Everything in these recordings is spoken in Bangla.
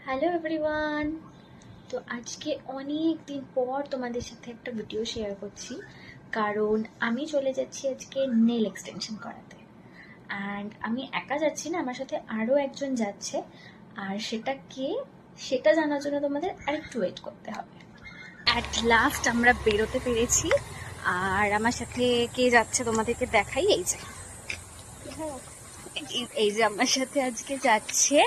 Hello everyone. তো আজকে অনেক দিন পর তোমাদের সাথে একটা ভিডিও শেয়ার করছি, কারণ আমি চলে যাচ্ছি আজকে নেল এক্সটেনশন করাতে। অ্যান্ড আমি একা যাচ্ছি না, আমার সাথে আরও একজন যাচ্ছে। আর সেটা কে, সেটা জানার জন্য তোমাদের আরেকটু ওয়েট করতে হবে। অ্যাট লাস্ট আমরা বেরোতে পেরেছি। আর আমার সাথে কে যাচ্ছে তোমাদেরকে দেখাই। এই যে আমার সাথে আজকে যাচ্ছে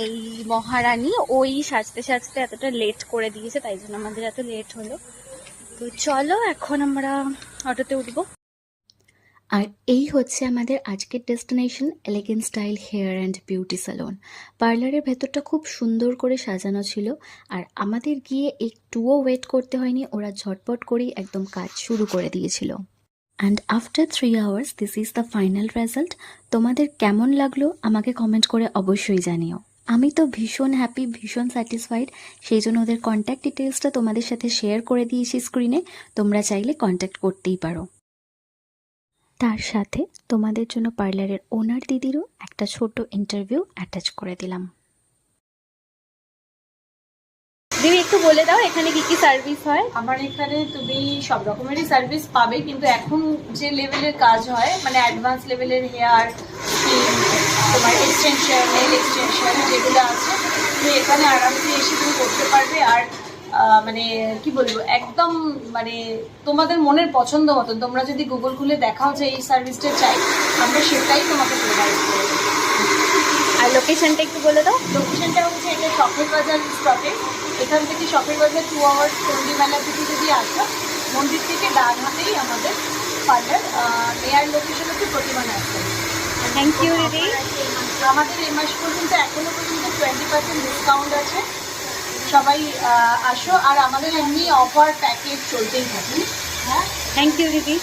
এই মহারানী। ওই সাজতে সাজতে এতটা লেট করে দিয়েছে, তাই জন্য আমাদের এত লেট হলো। তো চলো এখন আমরা অটোতে উঠবো। আর এই হচ্ছে আমাদের আজকের destination, elegant style hair and beauty salon. পার্লারের ভেতরটা খুব সুন্দর করে সাজানো ছিল, আর আমাদের গিয়ে একটুও ওয়েট করতে হয়নি, ওরা ঝটপট করেই একদম কাজ শুরু করে দিয়েছিল। And after 3 hours this is the final result. তোমাদের কেমন লাগলো আমাকে কমেন্ট করে অবশ্যই জানিও। আমি তো ভীষণ হ্যাপি, ভীষণ স্যাটিসফাইড। সেই জন্য ওদের কন্ট্যাক্ট ডিটেলসটা তোমাদের সাথে শেয়ার করে দিয়েছি স্ক্রিনে, তোমরা চাইলে কন্ট্যাক্ট করতেই পারো। তার সাথে তোমাদের জন্য পার্লারের ওনার দিদিরও একটা ছোট ইন্টারভিউ অ্যাটাচ করে দিলাম। দিদি একটু বলে দাও এখানে কি কি সার্ভিস হয়। আমার এখানে তুমি সব রকমেরই সার্ভিস পাবে, কিন্তু এখন যে লেভেলের কাজ হয় মানে অ্যাডভান্স লেভেলের হেয়ার স্কিন, তোমার এক্সটেনশন, নেল এক্সটেনশন যেগুলো আছে, তুমি এখানে আরামসে এসে তুমি করতে পারবে। আর মানে কি বলবো, একদম মানে তোমাদের মনের পছন্দ মতন তোমরা যদি গুগল খুলে দেখাও যে এই সার্ভিসটা চাই, আমরা সেটাই তোমাকে প্রোভাইড করে দেবো। আর লোকেশনটা একটু বলে দাও। লোকেশনটা হচ্ছে এটা শখের বাজার স্টপে। এখান থেকে শখের বাজার 2 hours চণ্ডী মেলা থেকে যদি আসো, মন্দির থেকে ডান হাতেই আমাদের পার্লার। নেয়ার লোকেশন হচ্ছে প্রতিমা নার্সারি। থ্যাংক ইউ দিদি। আমাদের এই মাস পর্যন্ত এখনো পর্যন্ত 20% ডিসকাউন্ট আছে। সবাই আসো। আর আমাদের এমনি অফার প্যাকেজ চলতেই থাকে। হ্যাঁ, থ্যাংক ইউ দিদি।